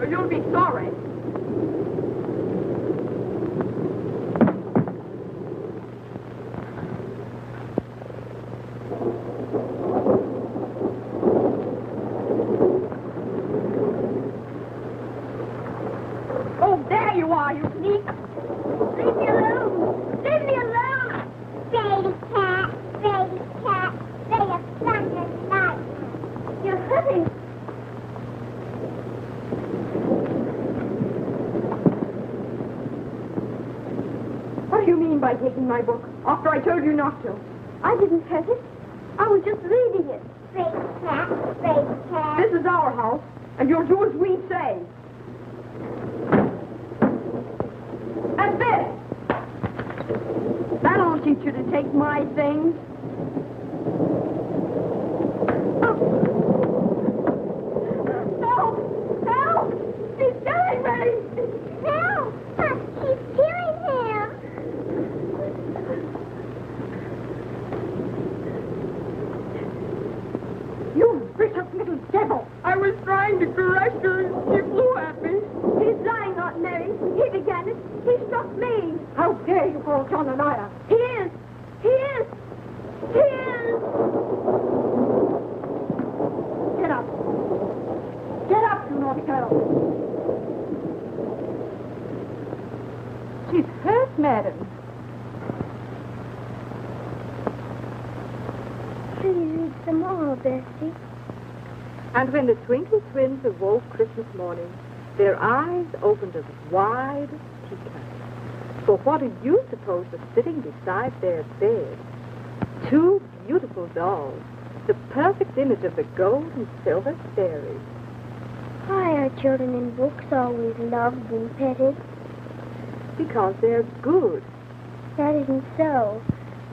or you'll be sorry. Oh, there you are, you sneak. Leave me alone. Leave me alone. Baby cat, they have fun and night. You're hurting. What do you mean by taking my book, after I told you not to? I didn't hurt it. I was just reading it. Baby cat. This is our house, and you'll do as we say. And this! That'll teach you to take my things. Help! Help! He's killing me! Help! He's killing him. You vicious little devil! I was trying to caress her and she flew at me. He's lying, Aunt Mary. He began it. He struck me. How dare you call John and Eyre? He is. He is. He is. Get up. Get up, you naughty girl. She's hurt, madam. Please read some more, Bessie. And when the Twinkle twins awoke Christmas morning, their eyes opened as wide as teacups. For what do you suppose was sitting beside their bed? Two beautiful dolls, the perfect image of the gold and silver fairies. Why are children in books always loved and petted? Because they're good. That isn't so.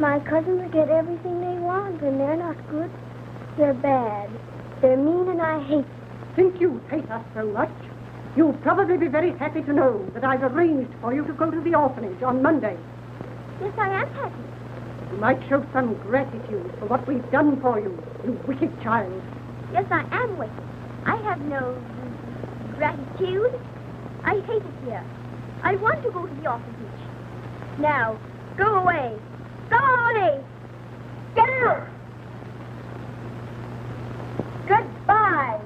My cousins get everything they want, and they're not good. They're bad. They're mean, and I hate them. Since you hate us so much, you'll probably be very happy to know that I've arranged for you to go to the orphanage on Monday. Yes, I am happy. You might show some gratitude for what we've done for you, you wicked child. Yes, I am wicked. I have no gratitude. I hate it here. I want to go to the orphanage. Now, go away. Go away. Get out. Goodbye.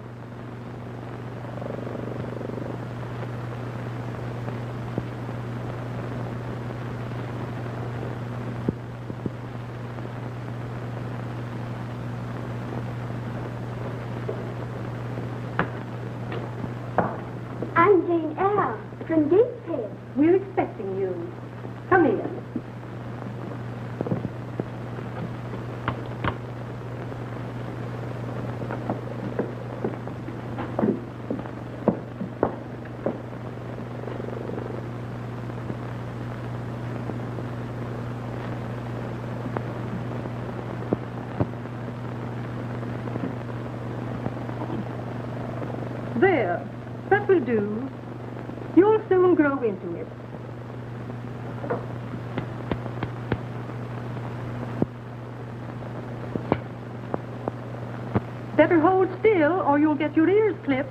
I'm Jane Eyre from Gateshead. We're expecting you. Come in. There. That will do. You'll soon grow into it. Better hold still, or you'll get your ears clipped.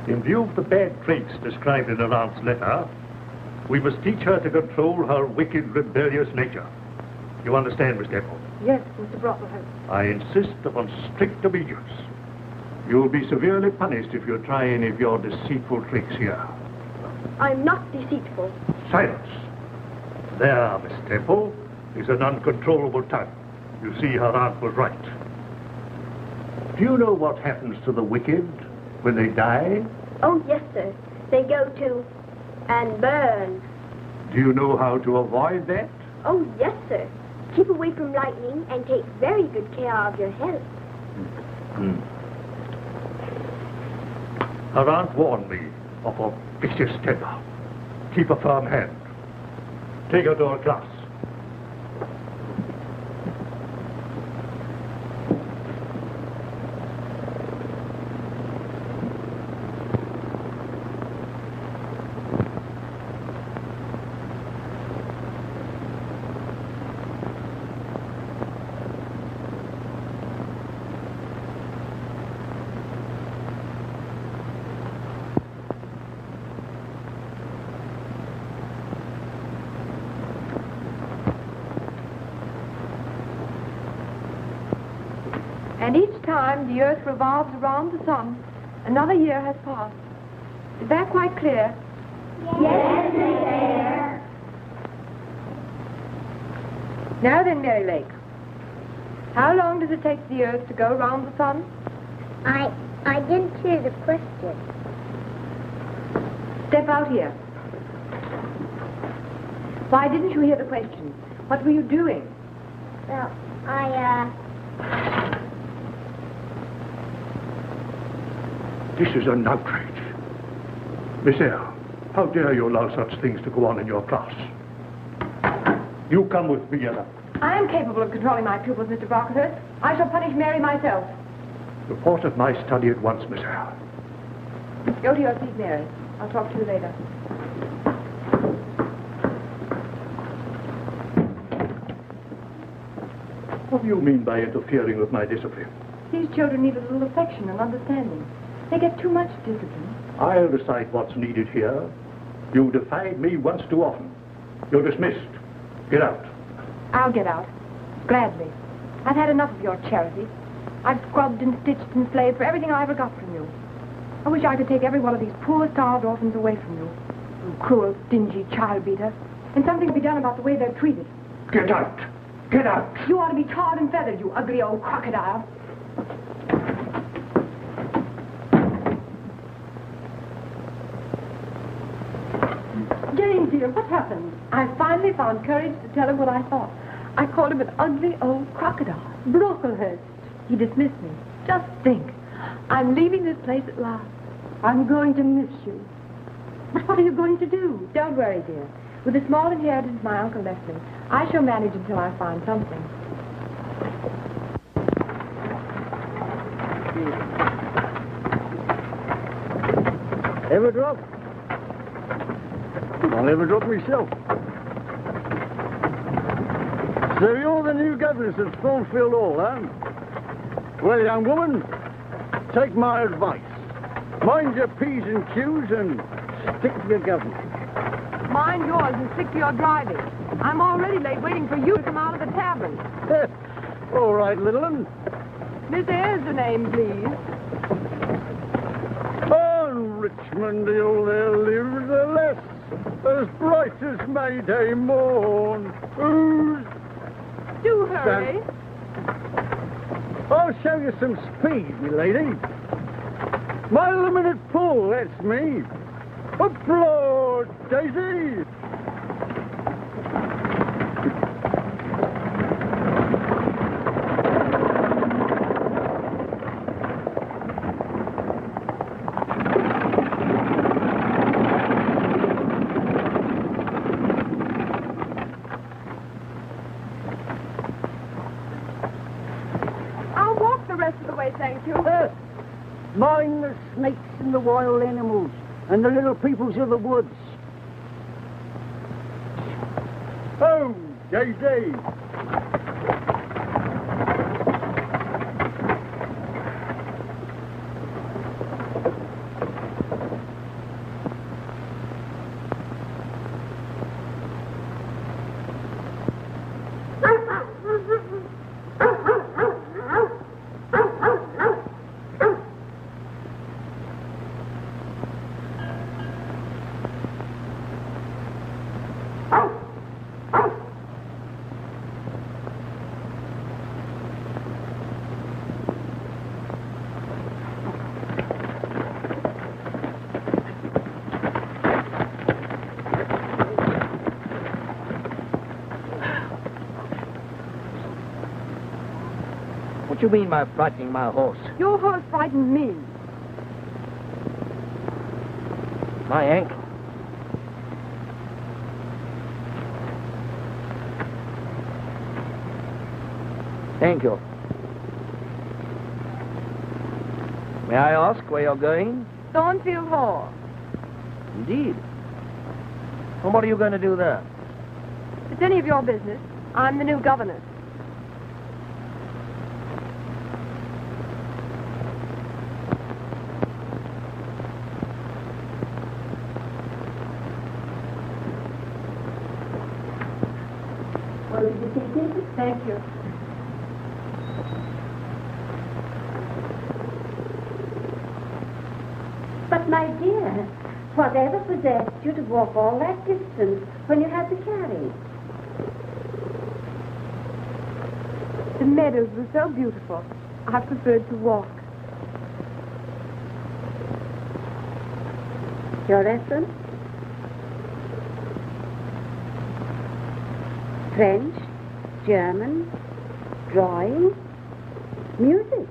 In view of the bad traits described in her aunt's letter, we must teach her to control her wicked, rebellious nature. You understand, Miss Temple? Yes, Mr. Brocklehurst. I insist upon strict obedience. You'll be severely punished if you try any of your deceitful tricks here. I'm not deceitful. Silence. There, Miss Temple, is an uncontrollable tongue. You see, her aunt was right. Do you know what happens to the wicked when they die? Oh, yes, sir. They go to and burn. Do you know how to avoid that? Oh, yes, sir. Keep away from lightning and take very good care of your health. Her aunt warned me of a vicious temper. Keep a firm hand. Take her to her class. And each time the earth revolves around the sun, another year has passed. Is that quite clear? Yes, Miss Eyre. Now then, Mary Lake, how long does it take the earth to go round the sun? I didn't hear the question. Step out here. Why didn't you hear the question? What were you doing? Well, This is an outrage. Miss Eyre, how dare you allow such things to go on in your class? You come with me, Ella. I am capable of controlling my pupils, Mr. Brocklehurst. I shall punish Mary myself. Report of my study at once, Miss Eyre. Go to your seat, Mary. I'll talk to you later. What do you mean by interfering with my discipline? These children need a little affection and understanding. They get too much discipline. I'll decide what's needed here. You defied me once too often. You're dismissed. Get out. I'll get out. Gladly. I've had enough of your charity. I've scrubbed and stitched and slaved for everything I ever got from you. I wish I could take every one of these poor starved orphans away from you. You cruel, stingy child beater. And something to be done about the way they're treated. Get out. Get out. You ought to be tarred and feathered, you ugly old crocodile. Jane, dear, what happened? I finally found courage to tell him what I thought. I called him an ugly old crocodile. Brocklehurst. He dismissed me. Just think. I'm leaving this place at last. I'm going to miss you. But what are you going to do? Don't worry, dear. With the small inheritance my uncle left me, I shall manage until I find something. Ever drop? I'll never drop myself. So you're the new governess of Thornfield Hall, huh? Well, young woman, take my advice. Mind your P's and Q's and stick to your governess. Mind yours and stick to your driving. I'm already late waiting for you to come out of the tavern. All right, little one. Miss Eyre's the name, please. On Richmond Hill there lives a lass as bright as May Day morn. Who's Do hurry. I'll show you some speed, me lady. My limited pull, that's me. Applaud, Daisy! I'll walk the rest of the way, thank you. Mind the snakes and the wild animals and the little peoples of the woods. Oh, Daisy! What do you mean by frightening my horse? Your horse frightened me. My ankle? Thank you. May I ask where you're going? Thornfield Hall. Indeed. And what are you going to do there? If it's any of your business, I'm the new governess. Well, did you see this? Thank you. But, my dear, whatever possessed you to walk all that distance when you had the carriage? The meadows were so beautiful. I preferred to walk. Your lesson? French, German, drawing, music.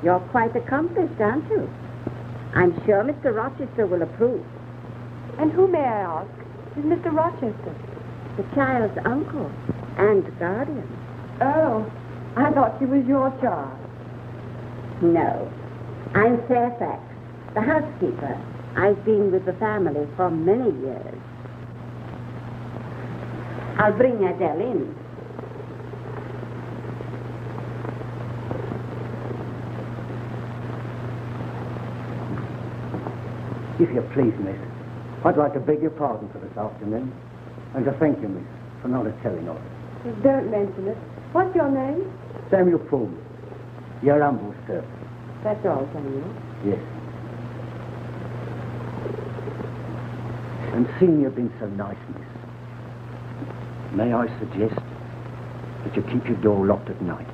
You're quite accomplished, aren't you? I'm sure Mr. Rochester will approve. And who, may I ask, is Mr. Rochester? The child's uncle and guardian. Oh, I thought she was your child. No, I'm Fairfax, the housekeeper. I've been with the family for many years. I'll bring Adele in. If you please, miss, I'd like to beg your pardon for this afternoon, and to thank you, miss, for not telling of it. Don't mention it. What's your name? Samuel Pullman, your humble servant. That's all, Samuel. Yes. And seeing you've been so nice, miss, may I suggest that you keep your door locked at night?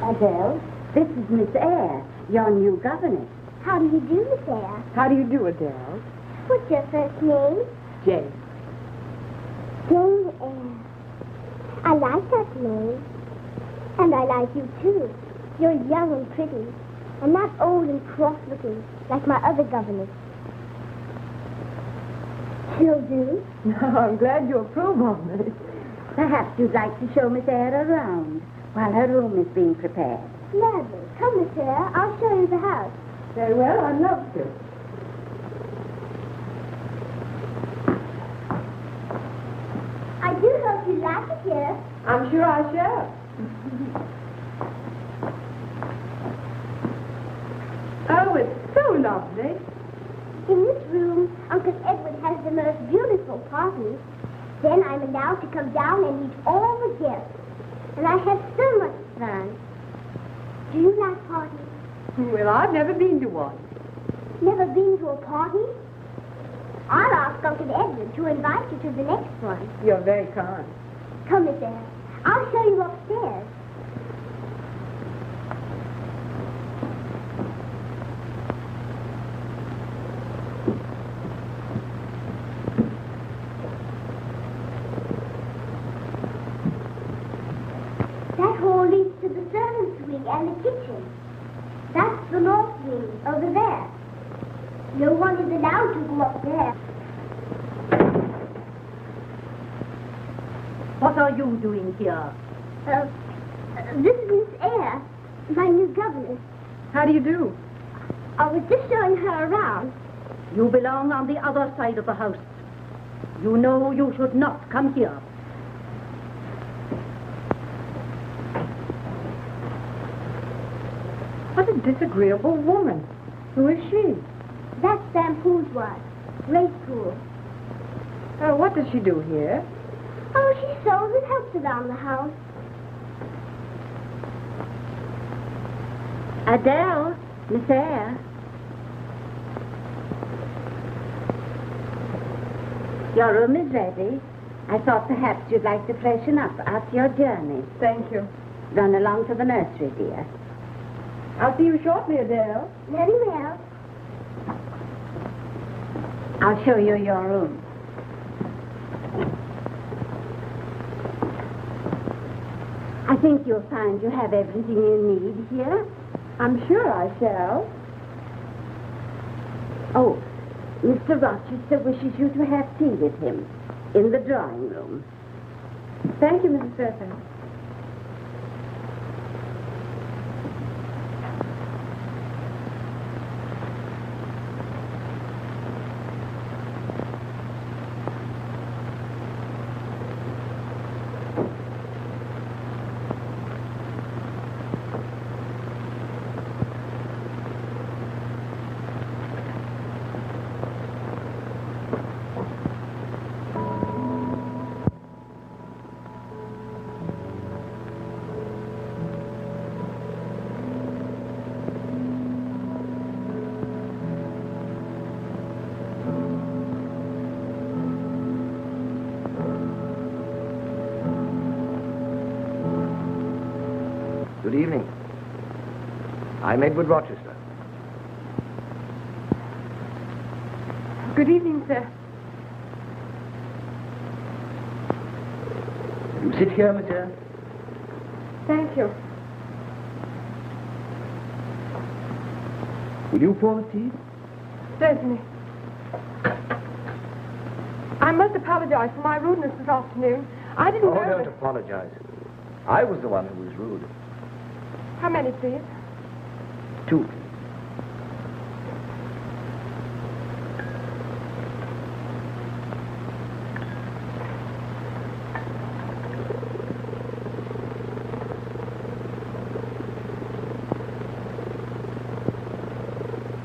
Adele, this is Miss Eyre, your new governess. How do you do, Miss Eyre? How do you do, Adele? What's your first name? Jane. Jane Eyre. I like that name. And I like you, too. You're young and pretty, and not old and cross-looking, like my other governess. She'll do. I'm glad you approve of me. Perhaps you'd like to show Miss Eyre around while her room is being prepared. Gladly. Come, Miss Eyre. I'll show you the house. Very well, I'd love to. I do hope you like it here. I'm sure I shall. Oh, it's so lovely. In this room, Uncle Edward has the most beautiful parties. Then I'm allowed to come down and eat all the guests. And I have so much fun. Do you like parties? Well, I've never been to one. Never been to a party? I'll ask Uncle Edward to invite you to the next one. You're very kind. Come, Miss Eyre. I'll show you upstairs. That hall leads to the servants' wing and the kitchen. That's the north wing over there. No one is allowed to go up there. What are you doing here? This is Miss Eyre, my new governess. How do you do? I was just showing her around. You belong on the other side of the house. You know you should not come here. What a disagreeable woman. Who is she? That's Sam Poole's wife, Grace Poole. What does she do here? Oh, she sews and helps around the house. Adele, Miss Eyre. Your room is ready. I thought perhaps you'd like to freshen up after your journey. Thank you. Run along to the nursery, dear. I'll see you shortly, Adele. Very well. I'll show you your room. I think you'll find you have everything you need here. I'm sure I shall. Oh, Mr. Rochester wishes you to have tea with him in the drawing room. Thank you, Mrs. Fairfax. Good evening. I'm Edward Rochester. Good evening, sir. You sit here, monsieur. Thank you. Will you pour the tea? Certainly. I must apologize for my rudeness this afternoon. I didn't know Don't that... apologize. I was the one who was rude. How many, please? 2.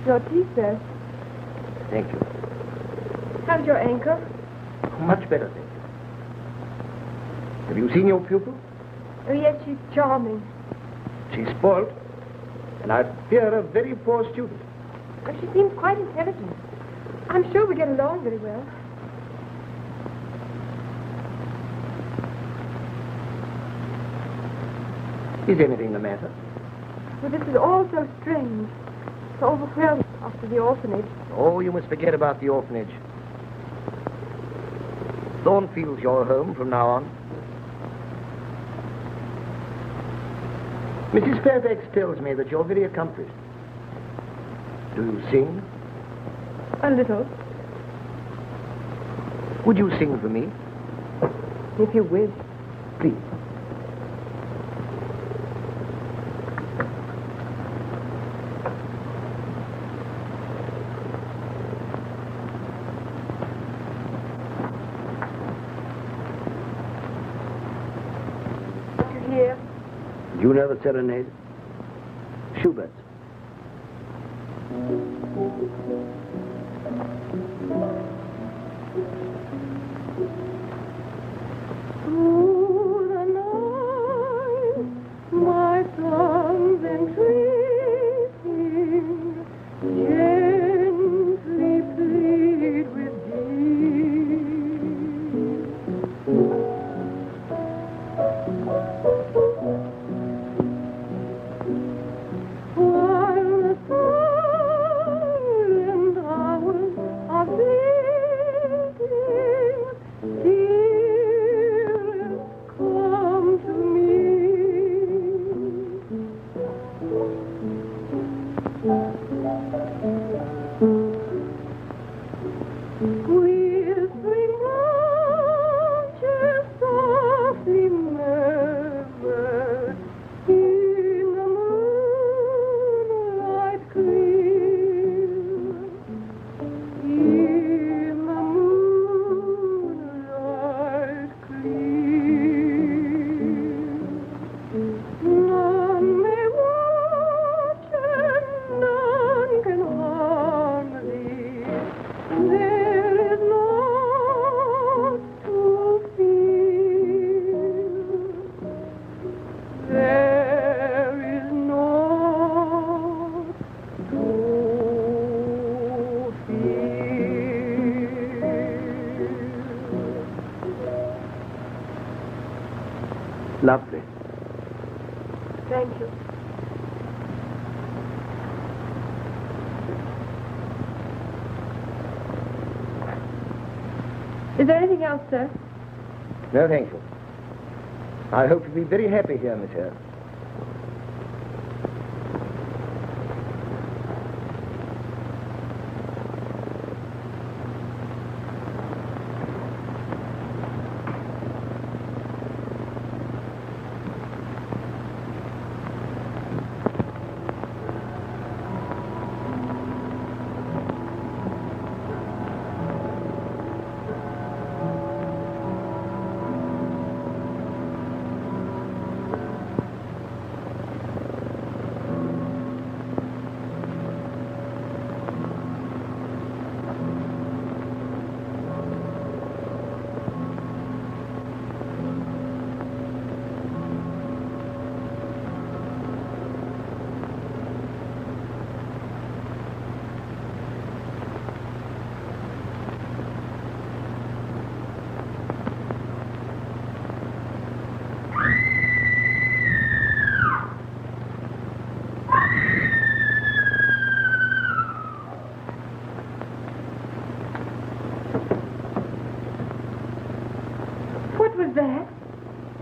Your tea, sir. Thank you. How's your ankle? Much better, thank you. Have you seen your pupil? Oh, yes, she's charming. She's spoiled, and I fear a very poor student. But she seems quite intelligent. I'm sure we get along very well. Is anything the matter? Well, this is all so strange. So overwhelmed after the orphanage. Oh, you must forget about the orphanage. Thornfield's your home from now on. Mrs. Fairfax tells me that you're very accomplished. Do you sing? A little, Would you sing for me? if you wish. Please. Here. Do you know the serenade? Schubert's. Through the night, my songs entreating, gently plead with thee. While the silent hours are fleeting, dearest, come to me. Whispering branches softly murmur in the moonlight clear. In the moonlight clear. None may watch and none can harm thee. There is naught to fear. There is naught to fear. Lovely. Thank you. Is there anything else, sir? No, thank you. I hope you'll be very happy here, Miss Eyre.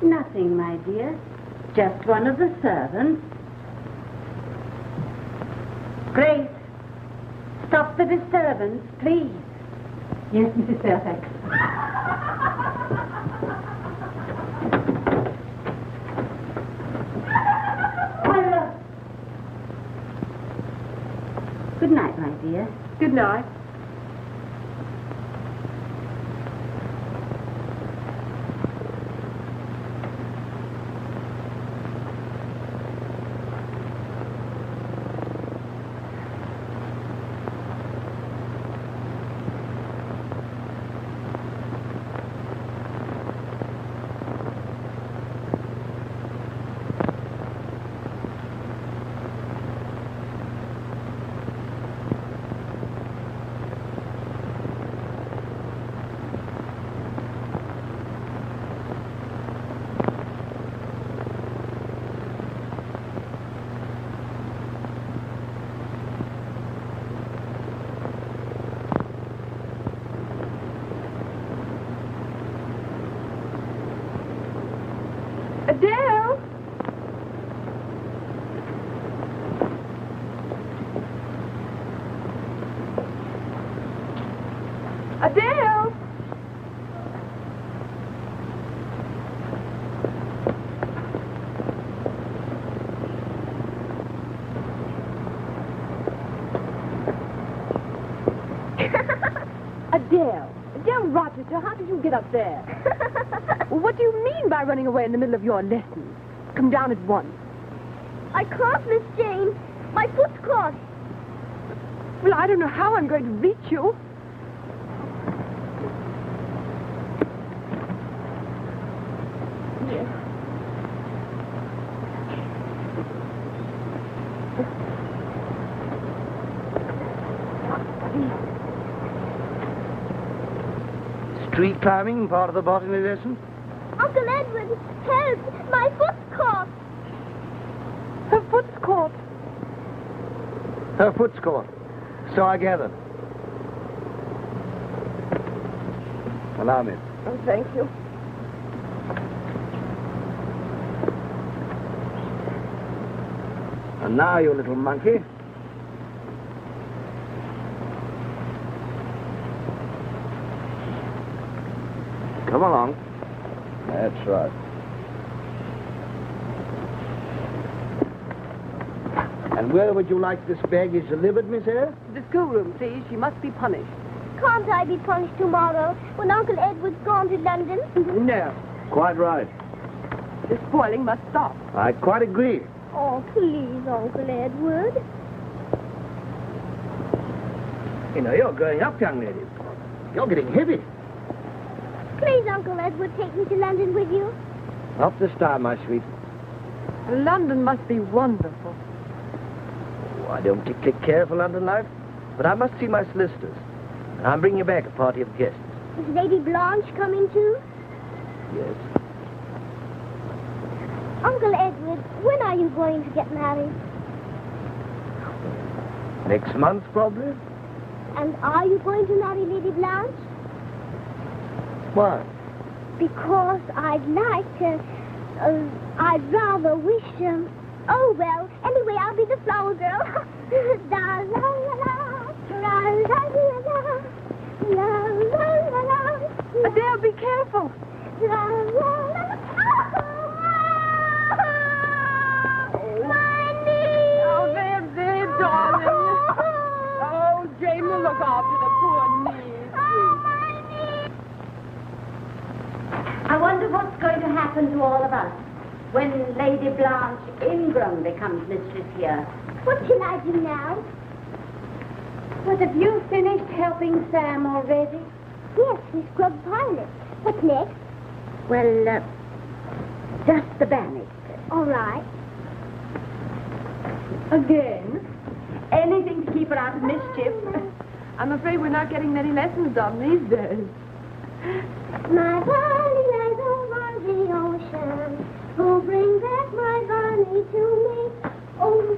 Nothing, my dear. Just one of the servants. Grace, stop the disturbance, please. Yes, Mrs. Fairfax. Good night, my dear. Good night. Adele! Adele! Adele! Adele Rochester, how did you get up there? Well, what do you mean by running away in the middle of your lesson? Come down at once. I can't, Miss Jane. My foot's caught. Well, I don't know how I'm going to reach you. Yes. Street climbing, part of the botany lesson? Uncle Edward, help! My foot's caught. Her foot's caught. Her foot's caught. So I gather. Allow me. Oh, thank you. And now, you little monkey. Come along. That's right. And where would you like this baggage delivered, Miss Eyre? The schoolroom, please. She must be punished. Can't I be punished tomorrow when Uncle Edward's gone to London? No. Quite right. The spoiling must stop. I quite agree. Oh, please, Uncle Edward. You know, you're growing up, young lady. You're getting heavy. Please, Uncle Edward, take me to London with you. Not this time, my sweet. London must be wonderful. Oh, I don't particularly care for London life, but I must see my solicitors. And I'm bringing back a party of guests. Is Lady Blanche coming too? Yes. Uncle Edward, when are you going to get married? Next month, probably. And are you going to marry Lady Blanche? Why? Because I'd like to... I'd rather wish... Oh, well, anyway, I'll be the flower girl. La, la, la, la, la, la, la, la, la, la, la. Adele, be careful. La, la, la, la. My knee! Oh, there, darling. Oh, Jane will look after the poor knee. My knee! I wonder what's going to happen to all of us when Lady Blanche Ingram becomes mistress here. What shall I do now? But have you finished helping Sam already? Yes, we scrubbed pilot. What next? Well, just the banister. All right. Again? Anything to keep her out of mischief. I'm afraid we're not getting many lessons done these days. My Bonnie lies over the ocean. Oh, bring back my Bonnie to me. Oh,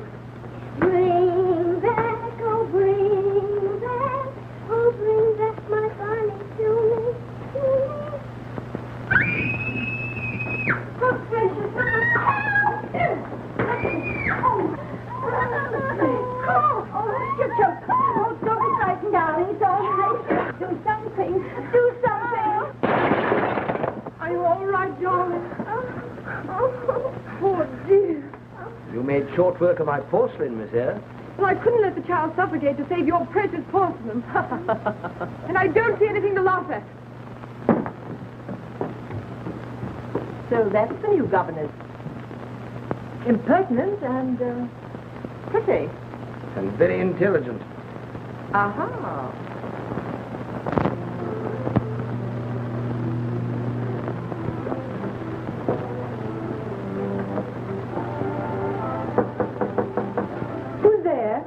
bring back, oh, bring back. Oh, bring back my Bonnie to me. something. Do something. Are you all right, darling? Oh, Poor dear. You made short work of my porcelain, Miss Eyre. Well, I couldn't let the child suffocate to save your precious porcelain. And I don't see anything to laugh at. So that's the new governess. Impertinent and pretty. And very intelligent. Aha. Who's there?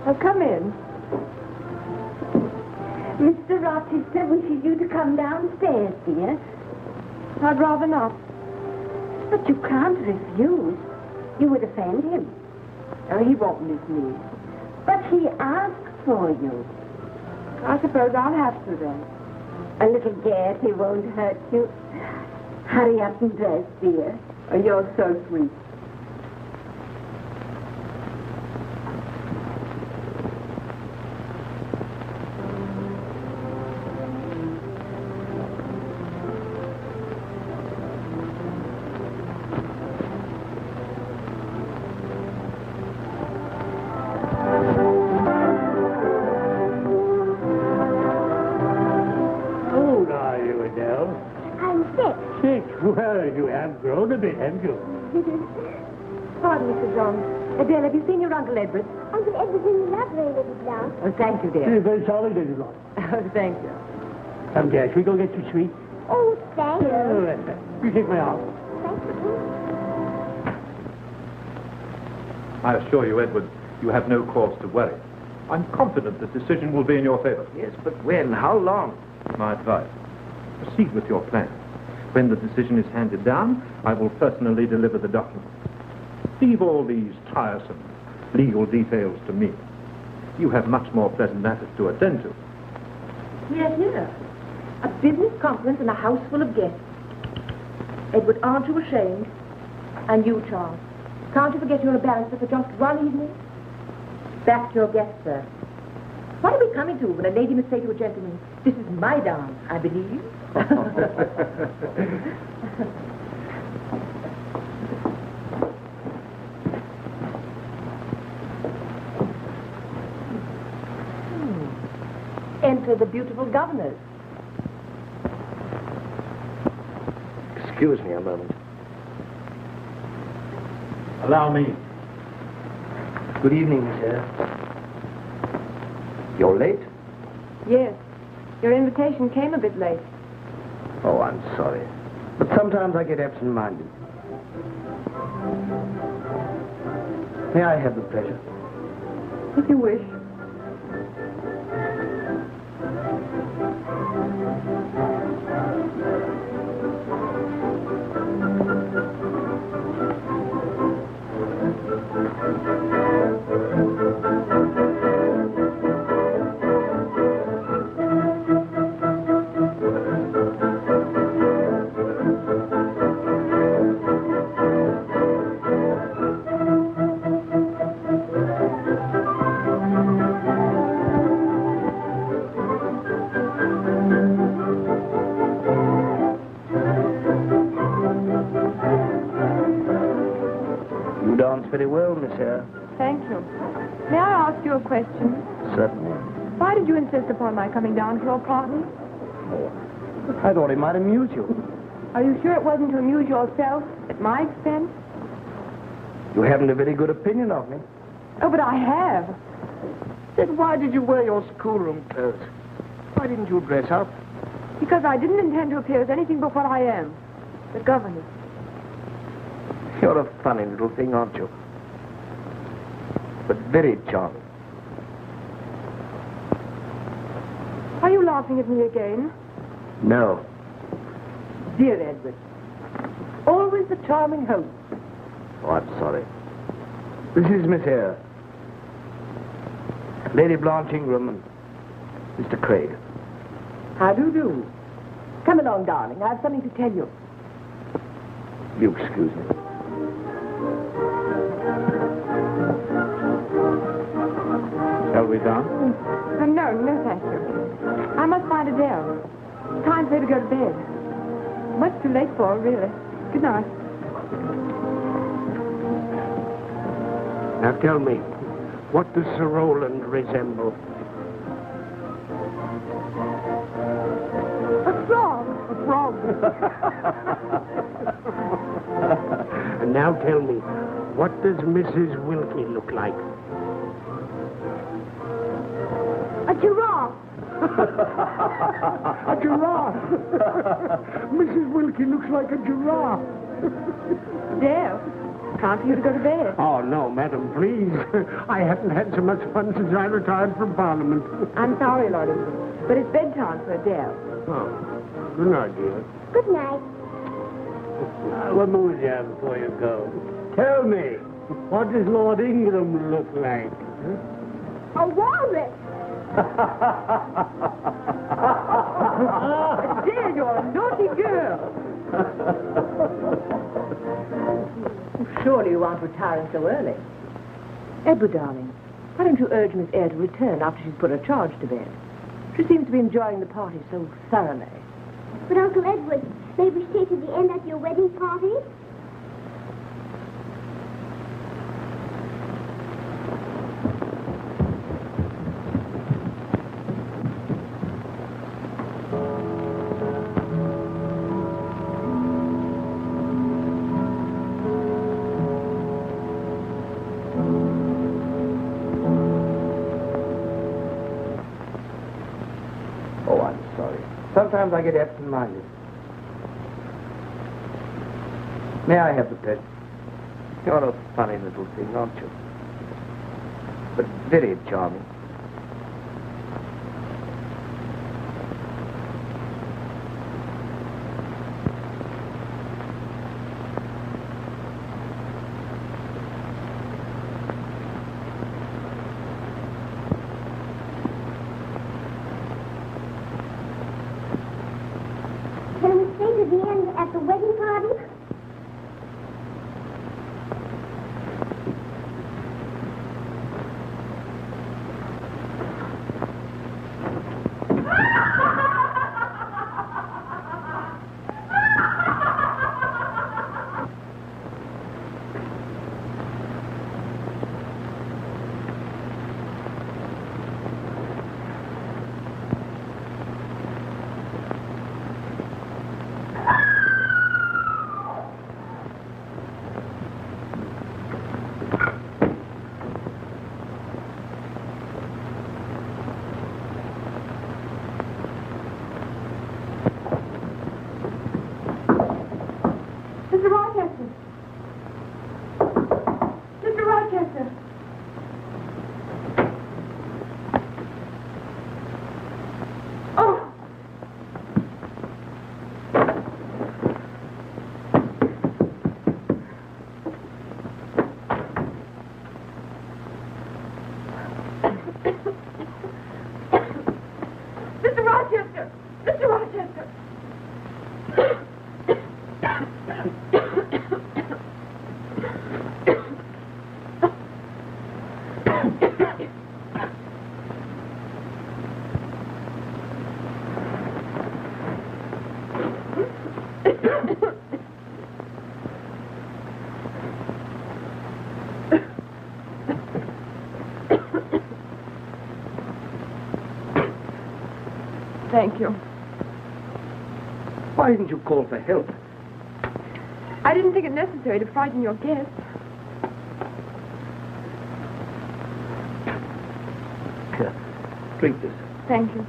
Oh, come in. Mr. Rochester wishes you to come downstairs, dear. I'd rather not. But you can't refuse. You would offend him. Oh, he won't miss me. But he asked for you. I suppose I'll have to then. A little gaiety won't hurt you. Hurry up and dress, dear. Oh, you're so sweet. Well, you have grown a bit, haven't you? Pardon, Mr. John. Adele, have you seen your Uncle Edward? Uncle Edward's in the library, Lady Blanche. Oh, thank you, dear. You're very sorry, Lady Blanche. Oh, thank you. Come, dear, shall we go get some sweets? Oh, thank you. Oh, that's it. You take my arm. Thank you. I assure you, Edward, you have no cause to worry. I'm confident the decision will be in your favor. Yes, but when? How long? My advice, proceed with your plan. When the decision is handed down, I will personally deliver the document. Leave all these tiresome legal details to me. You have much more pleasant matters to attend to. Here, here. A business conference in a house full of guests. Edward, aren't you ashamed? And you, Charles. Can't you forget you're a barrister for just one evening? Back to your guests, sir. What are we coming to when a lady must say to a gentleman, "This is my dance, I believe"? Enter the beautiful governess. Excuse me a moment. Allow me. Good evening, Miss Eyre. You're late? Yes. Your invitation came a bit late. Oh, I'm sorry. But sometimes I get absent-minded. May I have the pleasure? If you wish. Very well, Miss Eyre. Thank you. May I ask you a question? Certainly. Why did you insist upon my coming down to your party? I thought it might amuse you. Are you sure it wasn't to amuse yourself at my expense? You haven't a very good opinion of me. Oh, but I have. Then why did you wear your schoolroom clothes? Why didn't you dress up? Because I didn't intend to appear as anything but what I am. The governess. You're a funny little thing, aren't you? But very charming. Are you laughing at me again? No. Dear Edward. Always the charming host. Oh, I'm sorry. This is Miss Eyre. Lady Blanche Ingram and Mr. Craig. How do you do? Come along, darling. I have something to tell you. You excuse me. Shall we dance? No, thank you. I must find Adele. It's time for her to go to bed. Much too late for her, really. Good night. Now tell me, what does Sir Roland resemble? A frog. A frog. And now tell me, what does Mrs. Wilkie look like? A giraffe. A giraffe. Mrs. Wilkie looks like a giraffe. Adele, time for you to go to bed. Oh, no, madam, please. I haven't had so much fun since I retired from Parliament. I'm sorry, Lord England, but it's bedtime for Adele. Oh, good night, dear. Good night. One more jam before you go. Tell me, what does Lord Ingram look like? A walrus. Adele, you're a naughty girl. Surely you aren't retiring so early. Edward, darling, why don't you urge Miss Eyre to return after she's put her charge to bed? She seems to be enjoying the party so thoroughly. But Uncle Edward, may we stay to the end at your wedding party? Oh, I'm sorry. Sometimes I get absent-minded. May I have the pen? You're a funny little thing, aren't you? But very charming. Can we stay to the end at the wedding party? Mr. Rochester. Mr. Rochester. Oh! Mr. Rochester! Mr. Rochester! Thank you. Why didn't you call for help? I didn't think it necessary to frighten your guests. Here, drink this. Thank you.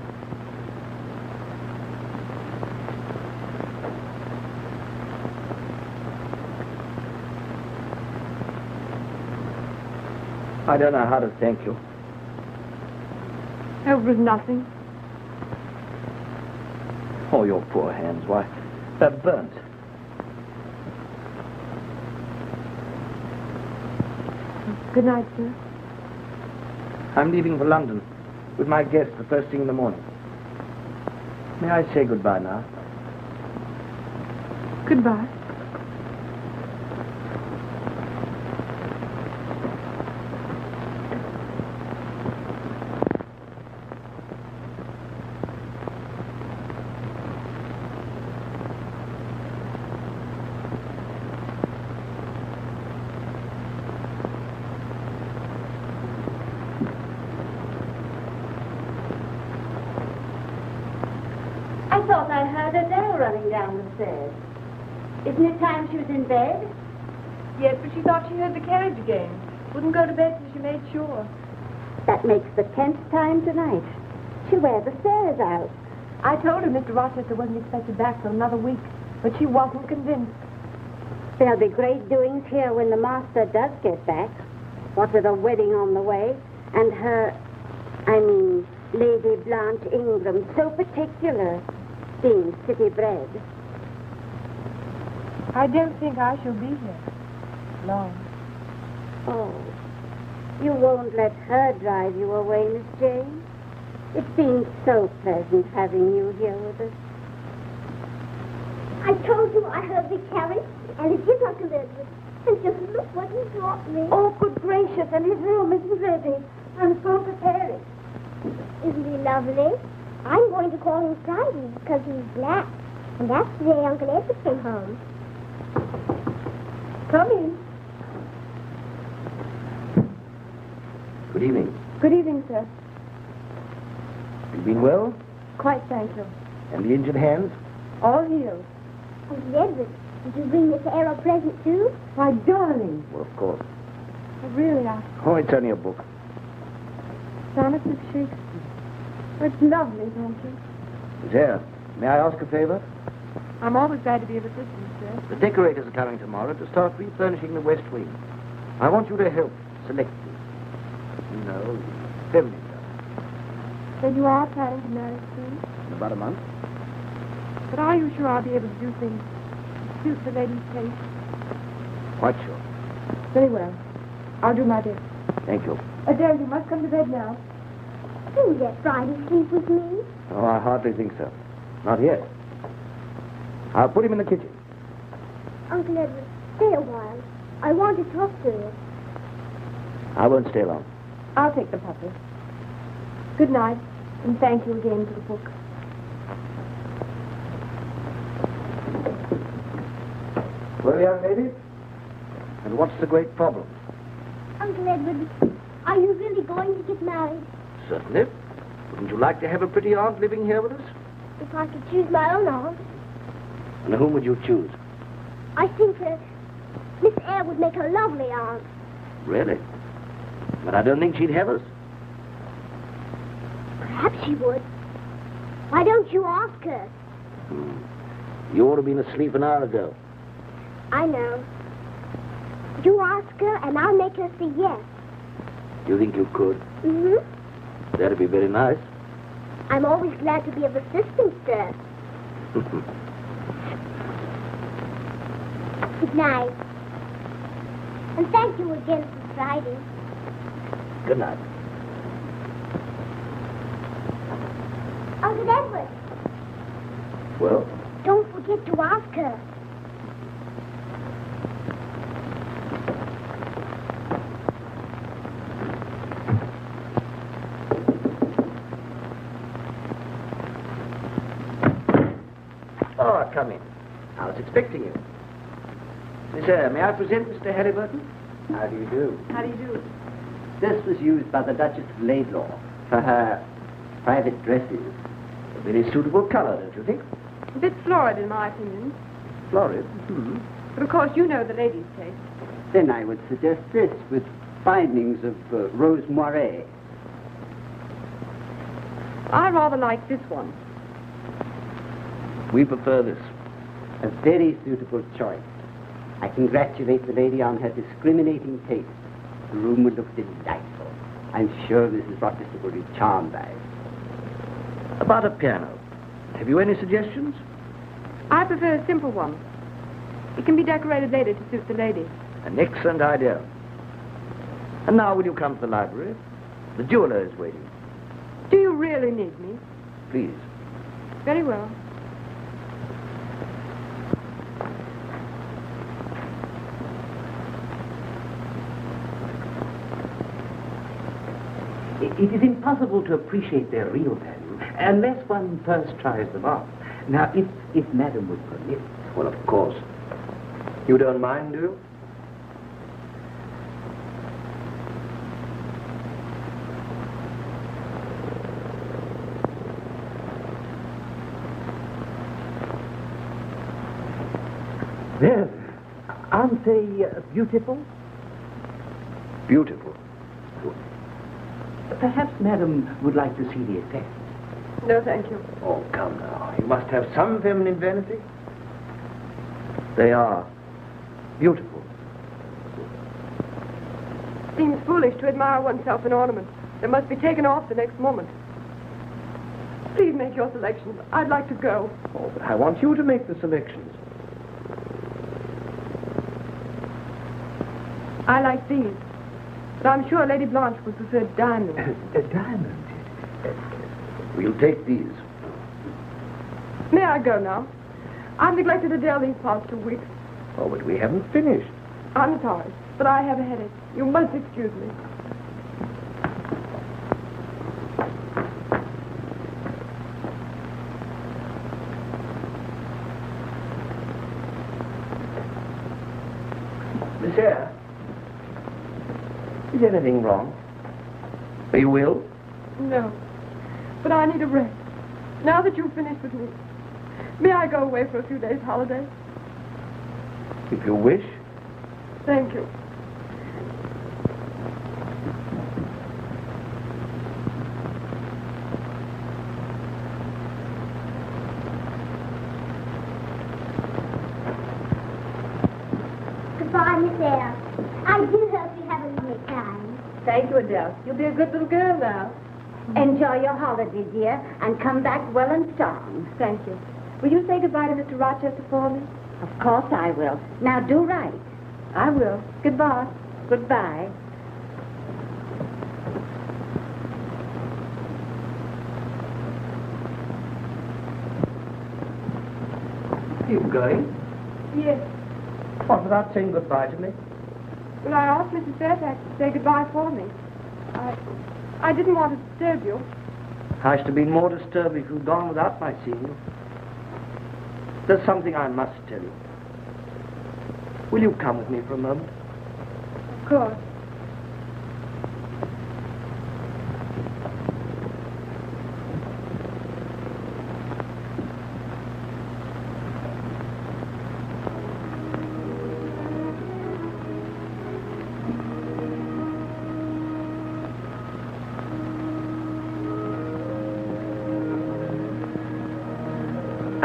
I don't know how to thank you. It was nothing. Oh, your poor hands, why, they're burnt. Good night, sir. I'm leaving for London with my guest the first thing in the morning. May I say goodbye now? Goodbye. thought I heard Adele running down the stairs. Isn't it time she was in bed? Yes, but she thought she heard the carriage again. Wouldn't go to bed till she made sure. That makes the 10th time tonight. She'll wear the stairs out. I told her Mr. Rochester wasn't expected back for another week, but she wasn't convinced. There'll be great doings here when the master does get back. What with a wedding on the way, and Lady Blanche Ingram, so particular, being city bred. I don't think I shall be here long. Oh, you won't let her drive you away, Miss Jane? It's been so pleasant having you here with us. I told you I heard the carriage, and it is Uncle Edward. And just look what he brought me. Oh, good gracious, and his room isn't ready. I'm so prepared. Isn't he lovely? I'm going to call him Friday because he's black. And that's the day Uncle Edward came home. Come in. Good evening. Good evening, sir. You been well? Quite, thank you. And the injured hands? All healed. Uncle Edward, did you bring Miss Eyre a present too? Why, darling. Well, of course. Really, Oh, it's only a book. Sonnets of Shakespeare. It's lovely, don't you? Miss Eyre, may I ask a favor? I'm always glad to be of assistance, sir. The decorators are coming tomorrow to start refurnishing the West Wing. I want you to help select these. You know, feminine stuff. Then you are planning to marry soon? In about a month. But are you sure I'll be able to do things to suit the lady's taste? Quite sure. Very well. I'll do my best. Thank you. Adele, you must come to bed now. Do let Friday sleep with me. Oh, I hardly think so. Not yet. I'll put him in the kitchen. Uncle Edward, stay a while. I want to talk to you. I won't stay long. I'll take the puppy. Good night, and thank you again for the book. Well, young lady? And what's the great problem? Uncle Edward, are you really going to get married? Certainly. Wouldn't you like to have a pretty aunt living here with us? If I could choose my own aunt. And whom would you choose? I think Miss Eyre would make a lovely aunt. Really? But I don't think she'd have us. Perhaps she would. Why don't you ask her? You ought to have been asleep an hour ago. I know. You ask her, and I'll make her say yes. You think you could? Mm-hmm. That'd be very nice. I'm always glad to be of assistance, sir. Good night. And thank you again for Friday. Good night. Uncle Edward, Well? don't forget to ask her. Oh, come in. I was expecting you. Miss Eyre, may I present Mr. Halliburton? How do you do? How do you do? This was used by the Duchess of Laidlaw for her private dresses. A very suitable color, don't you think? A bit florid, in my opinion. Florid? But of course, you know the lady's taste. Then I would suggest this with bindings of rose moiré. I rather like this one. We prefer this. A very suitable choice. I congratulate the lady on her discriminating taste. The room would look delightful. I'm sure Mrs. Rochester will be charmed by it. About a piano. Have you any suggestions? I prefer a simple one. It can be decorated later to suit the lady. An excellent idea. And now will you come to the library? The jeweler is waiting. Do you really need me? Please. Very well. It is impossible to appreciate their real value unless one first tries them on. Now, if Madam would permit... Well, of course. You don't mind, do you? Yes. Aren't they beautiful? Beautiful. Good. Perhaps Madam would like to see the effect. No, thank you. Oh, come now. You must have some feminine vanity. They are beautiful. Seems foolish to admire oneself in ornaments. They must be taken off the next moment. Please make your selections. I'd like to go. Oh, but I want you to make the selections. I like these. But I'm sure Lady Blanche would prefer diamonds. Diamonds? We'll take these. May I go now? I've neglected Adele these past 2 weeks. Oh, but we haven't finished. I'm sorry, but I have a headache. You must excuse me. Miss Eyre, is anything wrong? Are you ill? No, but I need a rest. Now that you've finished with me, may I go away for a few days' holiday? If you wish. Thank you. Goodbye, Miss Eyre. I do hope you have a lovely time. Thank you, Adele. You'll be a good little girl now. Enjoy your holiday, dear, and come back well and strong. Thank you. Will you say goodbye to Mr. Rochester for me? Of course I will. Now do right. I will. Goodbye. Goodbye. Are you going? Yes. What, without saying goodbye to me? Well, I asked Mrs. Fairfax to say goodbye for me. I didn't want to disturb you. I should have been more disturbed if you'd gone without my seeing you. There's something I must tell you. Will you come with me for a moment? Of course.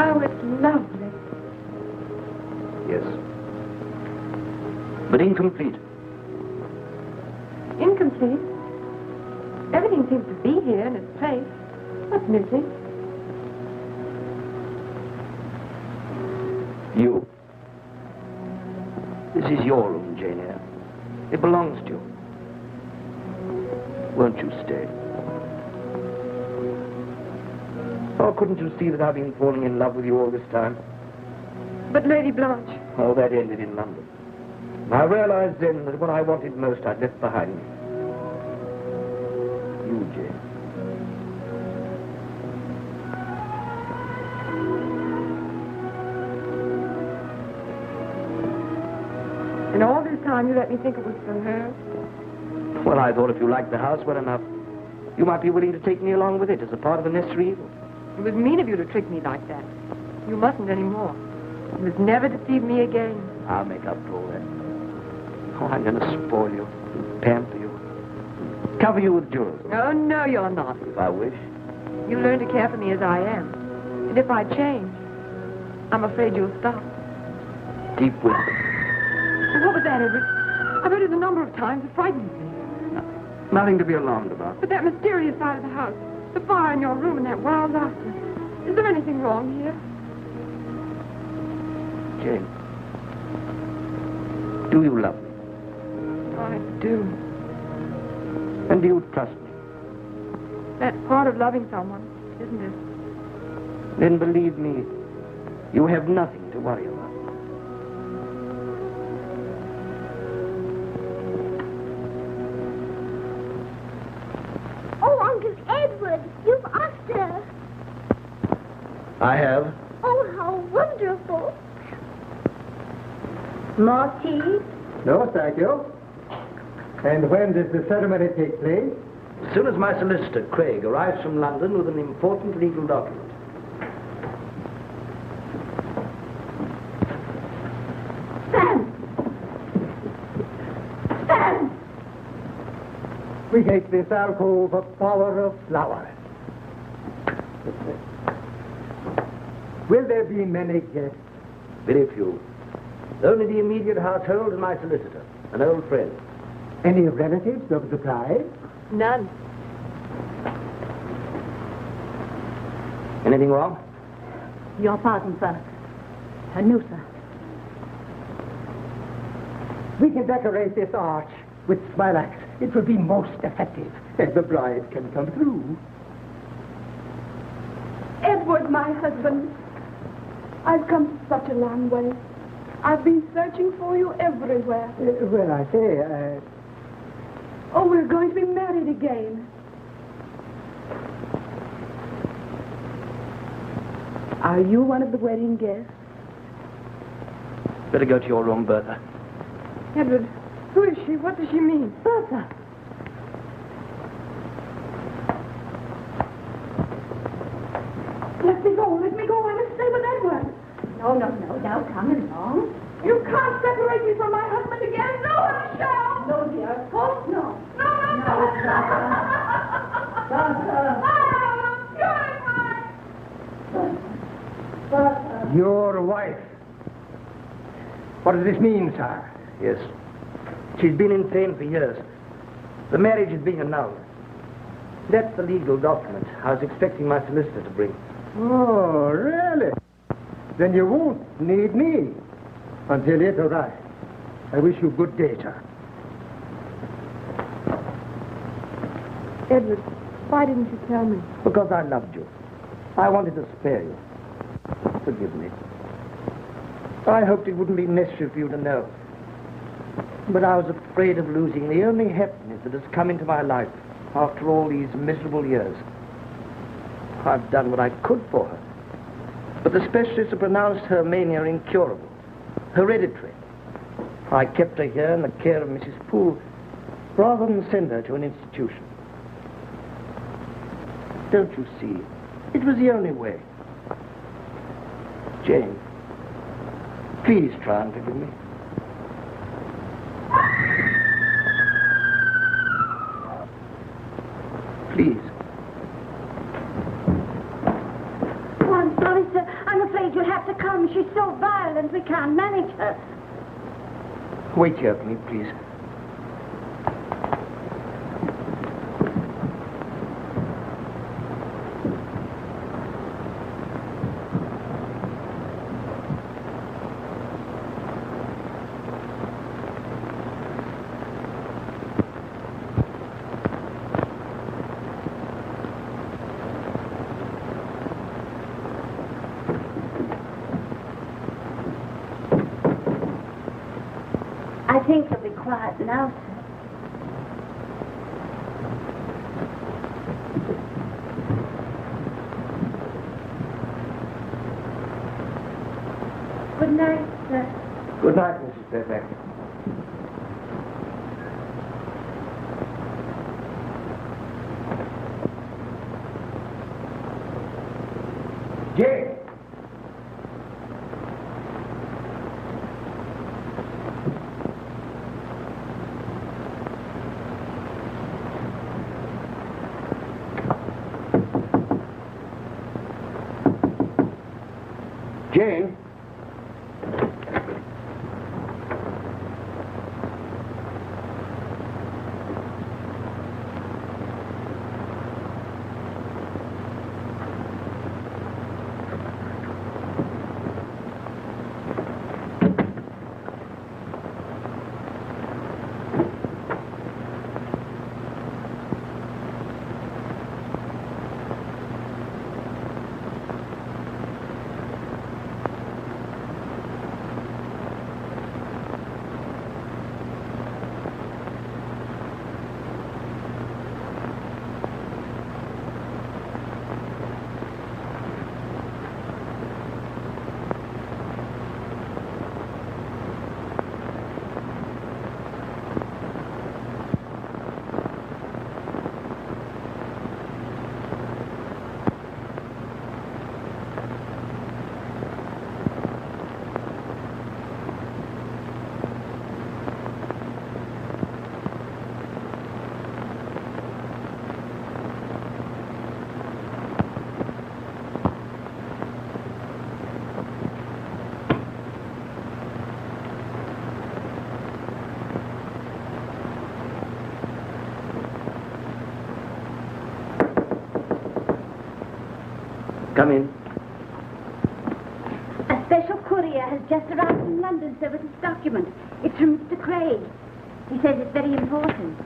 Oh, it's lovely. Yes. But incomplete. Incomplete? Everything seems to be here in its place. What's missing? You. This is your room, Jane Eyre. It belongs to you. Won't you stay? Oh, couldn't you see that I've been falling in love with you all this time? But Lady Blanche. Oh, that ended in London. I realized then that what I wanted most I'd left behind me. You, Jane. And all this time you let me think it was for her? Well, I thought if you liked the house well enough, you might be willing to take me along with it as a part of a necessary evil. It was mean of you to trick me like that. You mustn't anymore. You must never deceive me again. I'll make up for all that. Oh, I'm going to spoil you, pamper you, cover you with jewels. Oh, no, you're not. If I wish. You learn to care for me as I am. And if I change, I'm afraid you'll stop. Deep wisdom. What was that, Everett? I've heard it a number of times. It frightens me. Nothing to be alarmed about. But that mysterious side of the house, the fire in your room and that wild laughter. Is there anything wrong here? Jane, do you love me? I do. And do you trust me? That's part of loving someone, isn't it? Then believe me, you have nothing to worry about. Oh, Uncle Edward, you've asked her. I have. Oh, how wonderful. More tea? No, thank you. And when does the ceremony take place? As soon as my solicitor, Craig, arrives from London with an important legal document. We take this alcove a bower of flowers. Will there be many guests? Very few. Only the immediate household and my solicitor, an old friend. Any relatives of the bride? None. Anything wrong? Your pardon, sir. No, sir. We can decorate this arch with smilax. It will be most effective. And the bride can come through. Edward, my husband, I've come such a long way. I've been searching for you everywhere. Well, I say, Oh, we're going to be married again. Are you one of the wedding guests? Better go to your room, Bertha. Edward, who is she? What does she mean? Bertha. Let me go. Let me go. I must stay with Edward. No, now come along. You can't separate me from my husband again. No one shall. No, dear, of course not. No, Bertha. your wife. What does this mean, sir? Yes. She's been insane for years. The marriage is being annulled. That's the legal document I was expecting my solicitor to bring. Oh, really? Then you won't need me until it arrives. I wish you good day, sir. Edward, why didn't you tell me? Because I loved you. I wanted to spare you. Forgive me. I hoped it wouldn't be necessary for you to know. But I was afraid of losing the only happiness that has come into my life after all these miserable years. I've done what I could for her. But the specialists have pronounced her mania incurable, hereditary. I kept her here in the care of Mrs. Poole rather than send her to an institution. Don't you see? It was the only way. Jane, please try and forgive me. Please. Oh, I'm sorry, sir. I'm afraid you'll have to come. She's so violent, we can't manage her. Wait here for me, please. I think you'll be quiet now, sir. Good night, sir. Good night, Mrs. Fairfax. Jane! Jane? Come in. A special courier has just arrived from London, sir, with his document. It's from Mr. Craig. He says it's very important.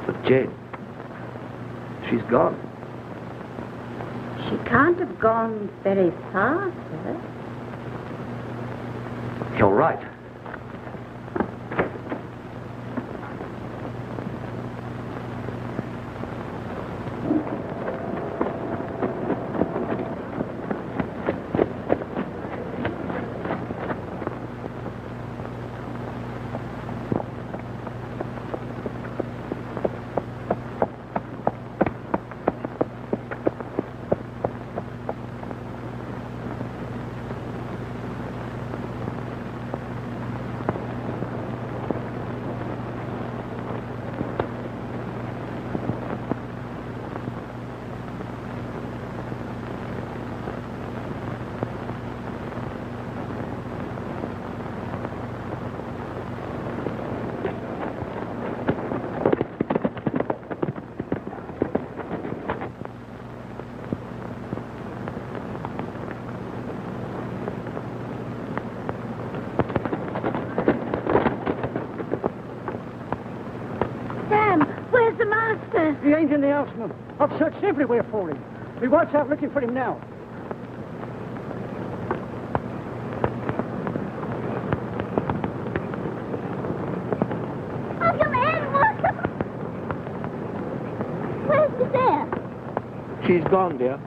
But Jane, she's gone. She can't have gone very far, sir. You're right. He ain't in the house, ma'am. I've searched everywhere for him. My wife's out looking for him now. Uncle Edward! Where's Miss Eyre? She's gone, dear.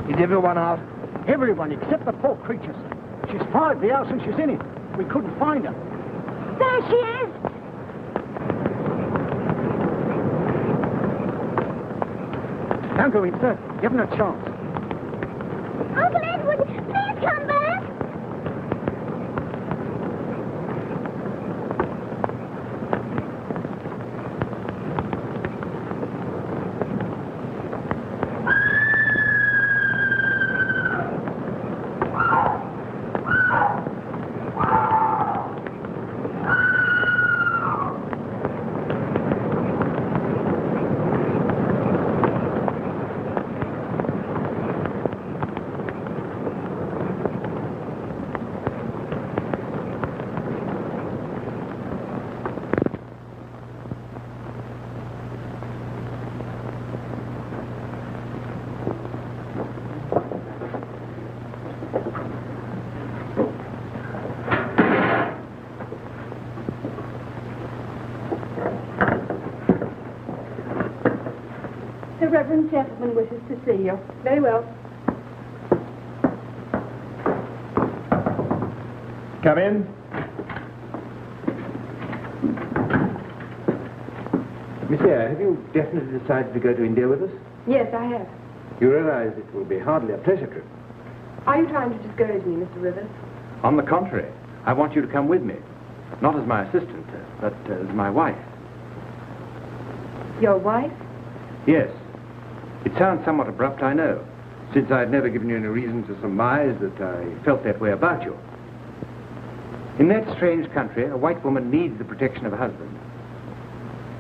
Is everyone out? Everyone except the poor creature, sir. She's fired the house and she's in it. We couldn't find her. There she is! Don't go in, sir. You haven't a chance. Uncle Edward, please come back! The Reverend gentleman wishes to see you. Very well. Come in. Miss Eyre, have you definitely decided to go to India with us? Yes, I have. You realize it will be hardly a pleasure trip. Are you trying to discourage me, Mr. Rivers? On the contrary, I want you to come with me. Not as my assistant, but as my wife. Your wife? Yes. It sounds somewhat abrupt, I know, since I've never given you any reason to surmise that I felt that way about you. In that strange country, a white woman needs the protection of a husband.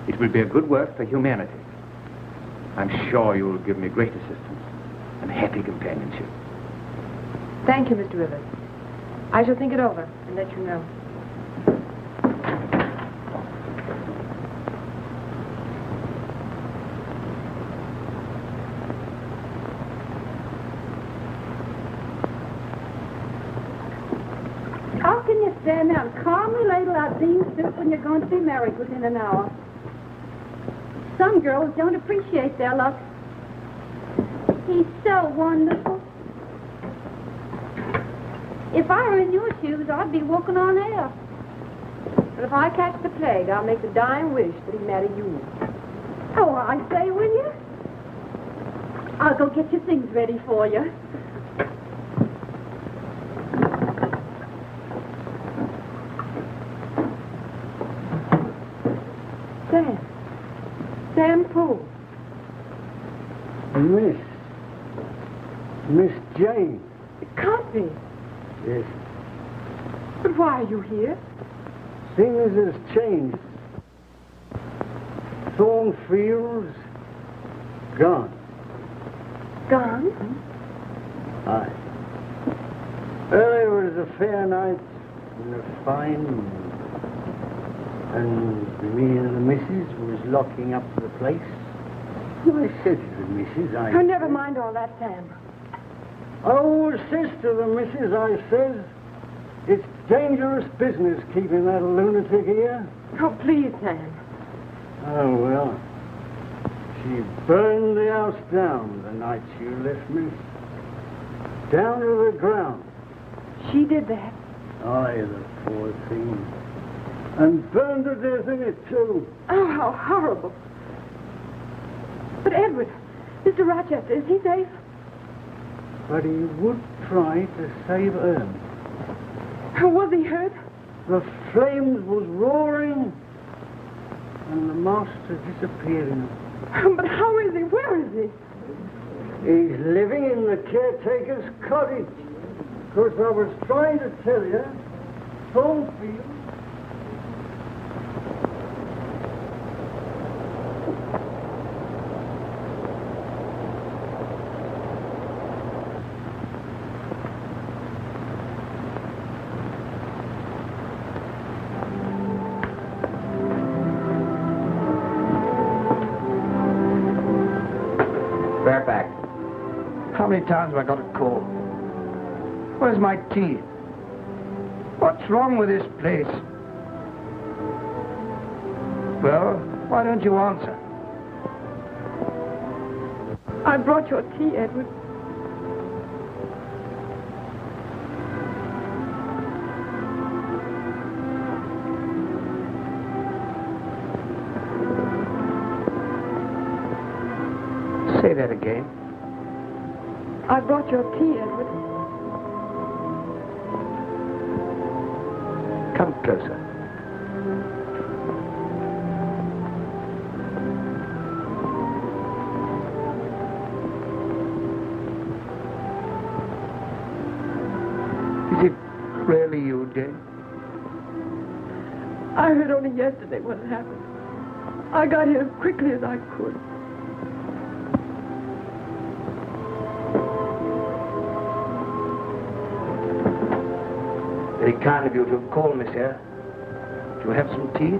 It will be a good work for humanity. I'm sure you will give me great assistance and happy companionship. Thank you, Mr. Rivers. I shall think it over and let you know. How can you stand there and calmly ladle out bean soup when you're going to be married within an hour? Some girls don't appreciate their luck. He's so wonderful. If I were in your shoes, I'd be walking on air. But if I catch the plague, I'll make the dying wish that he'd marry you. Oh, I say, will you? I'll go get your things ready for you. Sam Poole. Miss Jane. It can't be. Yes. But why are you here? Things has changed. Thornfield's gone. Gone? Aye. Earlier was a fair night and a fine moon. And me and the missus was locking up the place. I said to the missus, Oh, never mind all that, Sam. I always says to the missus, I says, it's dangerous business keeping that lunatic here. Oh, please, Sam. Oh, well. She burned the house down the night she left me. Down to the ground. She did that? Aye, the poor thing. And burned to death in it, too. Oh, how horrible. But Edward, Mr. Rochester, is he safe? But he would try to save her. Was he hurt? The flames was roaring, and the master disappearing. But how is he? Where is he? He's living in the caretaker's cottage. Of course, I was trying to tell you, Thornfield. Fairfax. How many times have I got to call? Where's my tea? What's wrong with this place? Well, why don't you answer? I brought your tea, Edward. Say that again. I brought your tea, Edward. Come closer. Is it really you, Jane? I heard only yesterday what had happened. I got here as quickly as I could. Very kind of you to have called me, sir. Do you have some tea?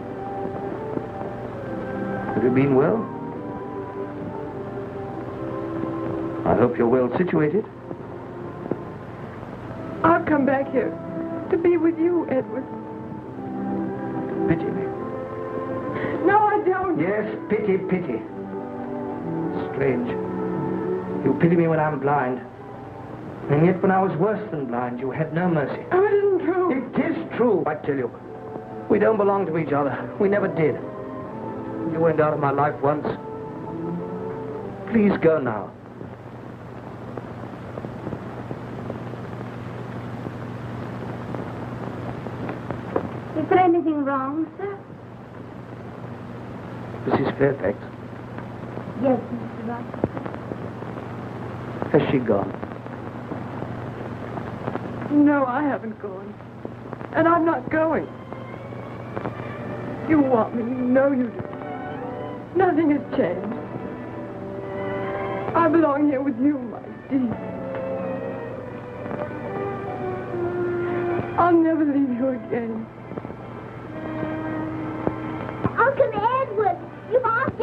Have you been well? I hope you're well situated. I've come back here to be with you, Edward. Pity me. No, I don't. Yes, pity, pity. Strange. You pity me when I'm blind. And yet when I was worse than blind, you had no mercy. Oh, it isn't true. It is true, I tell you. We don't belong to each other. We never did. You went out of my life once. Please go now. Is there anything wrong, sir? Mrs. Fairfax, Yes, Mr. Rochester. has she gone? No, I haven't gone. And I'm not going. You want me. You know you do. Nothing has changed. I belong here with you, my dear. I'll never leave you again. Uncle Edward, you asked